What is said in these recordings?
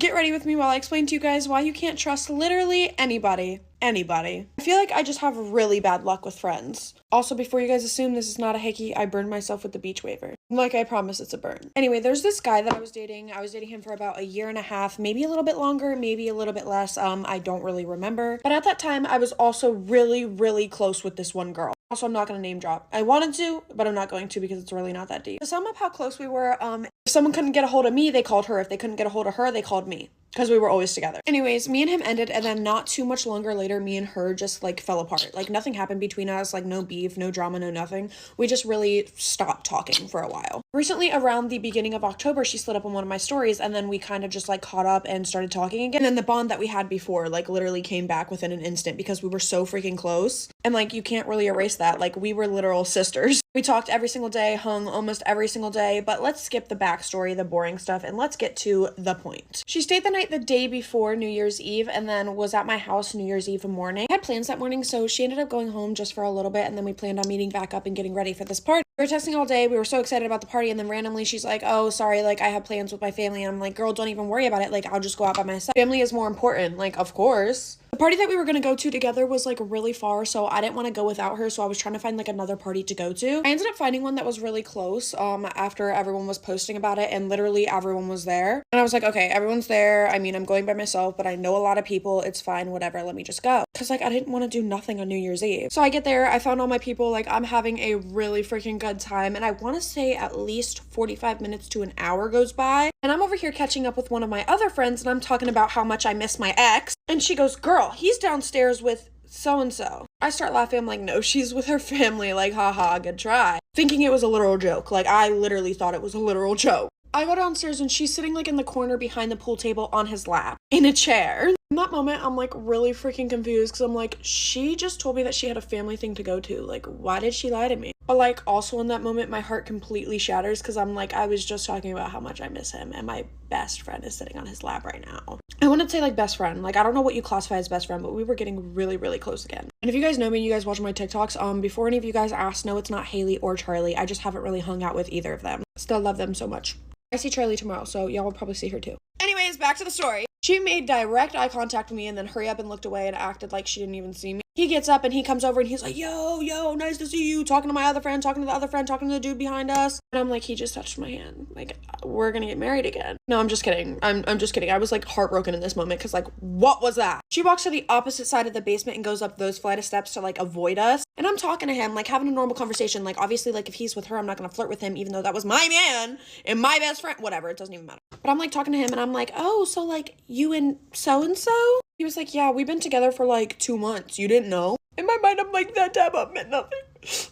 Get ready with me while I explain to you guys why you can't trust literally anybody. I feel like I just have really bad luck with friends. Also, before you guys assume this is not a hickey, I burned myself with the beach waiver. Like, I promise it's a burn. Anyway, there's this guy that I was dating. I was dating him for about 1.5 years, maybe a little bit longer, maybe a little bit less. I don't really remember. But at that time, I was also really close with this one girl. Also, I'm not going to name drop. I wanted to, but I'm not going to because it's really not that deep. To sum up how close we were, if someone couldn't get a hold of me, they called her. If they couldn't get a hold of her, they called me. Because we were always together. Anyways, me and him ended, and then not too much longer later, me and her just, like, fell apart. Like, nothing happened between us, like, no beef, no drama, no nothing. We just really stopped talking for a while. Recently, around the beginning of October, she slid up on one of my stories, and then we kind of just, like, caught up and started talking again. And then the bond that we had before, like, literally came back within an instant because we were so freaking close. And, like, you can't really erase that. Like, we were literal sisters. We talked every single day, hung almost every single day, but let's skip the backstory, the boring stuff, and let's get to the point. She stayed the night the day before New Year's Eve and then was at my house New Year's Eve morning. I had plans that morning, so she ended up going home just for a little bit, and then we planned on meeting back up and getting ready for this party. We were texting all day. We were so excited about the party, and then randomly she's like, oh, sorry, like, I have plans with my family. And I'm like, girl, don't even worry about it. Like, I'll just go out by myself. Family is more important. Like, of course. The party that we were going to go to together was, like, really far, so I didn't want to go without her, so I was trying to find, like, another party to go to. I ended up finding one that was really close, after everyone was posting about it, and literally everyone was there. And I was like, okay, everyone's there. I mean, I'm going by myself, but I know a lot of people. It's fine, whatever, let me just go. Because, like, I didn't want to do nothing on New Year's Eve. So I get there, I found all my people, like, I'm having a really freaking good time, and I want to say at least 45 minutes to an hour goes by, and I'm over here catching up with one of my other friends, and I'm talking about how much I miss my ex, and she goes, girl, he's downstairs with so-and-so. I start laughing. I'm like, no, she's with her family. Like, haha, good try. Thinking it was a literal joke. Like, I literally thought it was a literal joke. I go downstairs and she's sitting, like, in the corner behind the pool table on his lap in a chair. In that moment, I'm, like, really freaking confused because I'm like, she just told me that she had a family thing to go to. Like, why did she lie to me? But, like, also in that moment, my heart completely shatters because I'm like, I was just talking about how much I miss him, and my best friend is sitting on his lap right now. I wouldn't say, like, best friend. Like, I don't know what you classify as best friend, but we were getting really close again. And if you guys know me and you guys watch my TikToks, before any of you guys ask, no, it's not Haley or Charlie. I just haven't really hung out with either of them. Still love them so much. I see Charlie tomorrow, so y'all will probably see her too. Anyways, back to the story. She made direct eye contact with me and then hurry up and looked away and acted like she didn't even see me. He gets up and he comes over and he's like, yo, nice to see you. Talking to my other friend, talking to the other friend, talking to the dude behind us. And I'm like, he just touched my hand. Like, we're gonna get married again. No, I'm just kidding. I'm just kidding. I was, like, heartbroken in this moment because, like, what was that? She walks to the opposite side of the basement and goes up those flight of steps to, like, avoid us. And I'm talking to him, like, having a normal conversation. Like, obviously, like, if he's with her, I'm not gonna flirt with him, even though that was my man and my best friend. Whatever, it doesn't even matter. But I'm, like, talking to him and I'm like, oh, so, like, you and so-and-so? He was like, yeah, we've been together for, like, 2 months. You didn't know? In my mind, I'm like, that dab up meant nothing.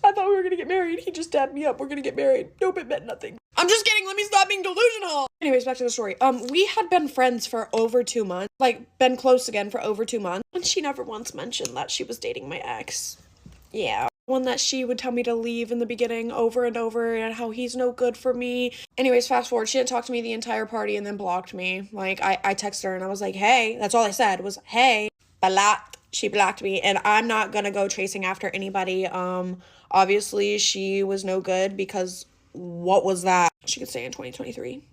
I thought we were gonna get married. He just dabbed me up. We're gonna get married. Nope, it meant nothing. I'm just kidding. Let me stop being delusional. Anyways, back to the story. We had been friends for over 2 months. Like, been close again for over 2 months. And she never once mentioned that she was dating my ex. Yeah. One that she would tell me to leave in the beginning over and over and how he's no good for me. Anyways, fast forward. She didn't talk to me the entire party and then blocked me. Like, I texted her and I was like, hey. That's all I said was, hey. Blocked. She blocked me, and I'm not gonna go chasing after anybody. Obviously, she was no good because what was that? She could stay in 2023.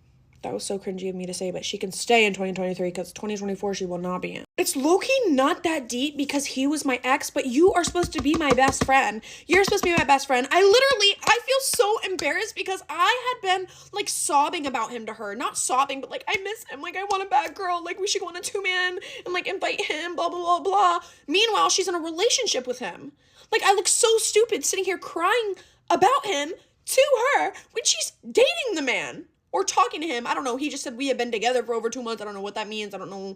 That was so cringy of me to say, but she can stay in 2023 because 2024 she will not be in. It's low-key not that deep because he was my ex, but you are supposed to be my best friend. You're supposed to be my best friend. I feel so embarrassed because I had been, like, sobbing about him to her. Not sobbing, but, like, I miss him. Like, I want a bad girl. Like, we should go on a 2-man and, like, invite him, blah, blah, blah, blah. Meanwhile, she's in a relationship with him. Like, I look so stupid sitting here crying about him to her when she's dating the man. Or talking to him. I don't know. He just said we had been together for over 2 months. I don't know what that means. I don't know.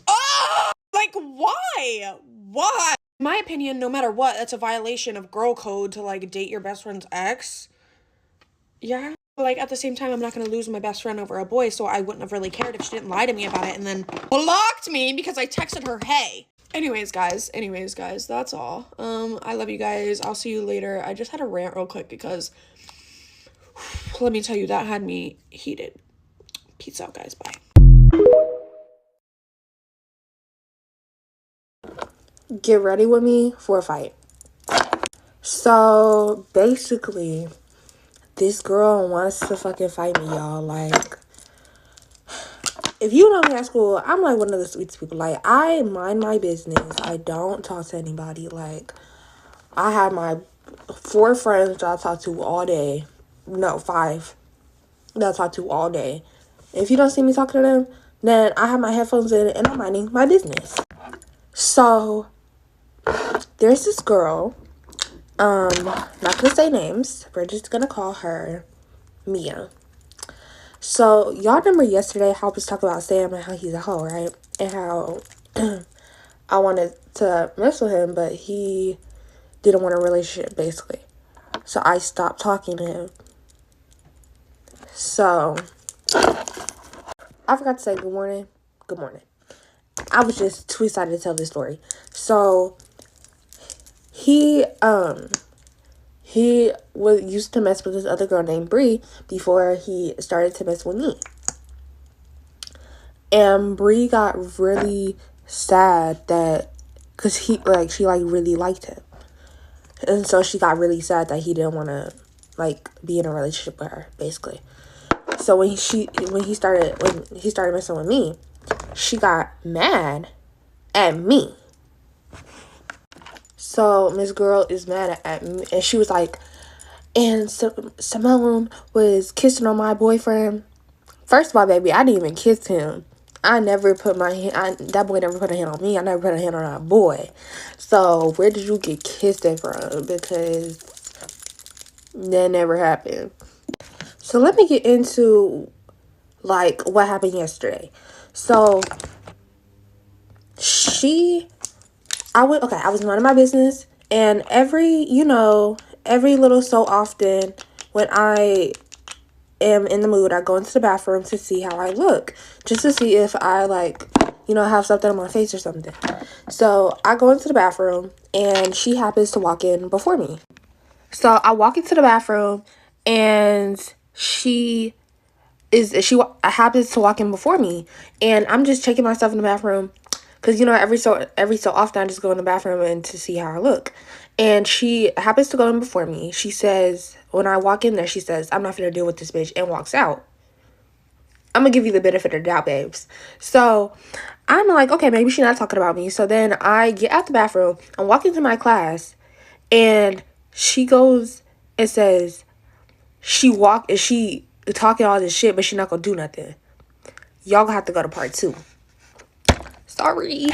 Oh! Like, why? Why? In my opinion, no matter what, that's a violation of girl code to, like, date your best friend's ex. Yeah. Like, at the same time, I'm not going to lose my best friend over a boy, so I wouldn't have really cared if she didn't lie to me about it and then blocked me because I texted her, hey. Anyways, guys, that's all. I love you guys. I'll see you later. I just had a rant real quick because... let me tell you, that had me heated. Peace out, guys. Bye. Get ready with me for a fight. So, basically, this girl wants to fucking fight me, y'all. Like, if you know me at school, I'm like one of the sweetest people. Like, I mind my business. I don't talk to anybody. Like, I have my 4 friends that I talk to all day. No, 5 that I talk to all day. If you don't see me talking to them, then I have my headphones in and I'm minding my business. So, there's this girl. Not gonna say names. We're just gonna call her Mia. So, y'all remember yesterday how I was talking about Sam and how he's a hoe, right? And how I wanted to mess with him, but he didn't want a relationship, basically. So, I stopped talking to him. So, I forgot to say good morning. Good morning. I was just too excited to tell this story. So, he used to mess with this other girl named Bree before he started to mess with me. And Bree got really sad that, because she really liked him. And so she got really sad that he didn't want to, be in a relationship with her, basically. So when he started messing with me, she got mad at me. So Miss Girl is mad at me, and she was like, and Simone was kissing on my boyfriend. First of all, baby, I didn't even kiss him. I never put my hand, that boy never put a hand on me. I never put a hand on that boy. So where did you get kissed from? Because that never happened. So let me get into, what happened yesterday. So I was minding my business, and every little so often when I am in the mood, I go into the bathroom to see how I look, just to see if I have something on my face or something. So I go into the bathroom, and she happens to walk in before me. So I walk into the bathroom, and she happens to walk in before me, and I'm just checking myself in the bathroom. Because, every so often I just go in the bathroom and to see how I look. And she happens to go in before me. She says, when I walk in there, she says, I'm not going to deal with this bitch, and walks out. I'm going to give you the benefit of the doubt, babes. So I'm like, okay, maybe she's not talking about me. So then I get out the bathroom. I'm walking to my class, and she goes and says, she talking all this shit, but she not going to do nothing. Y'all going to have to go to part 2. Sorry.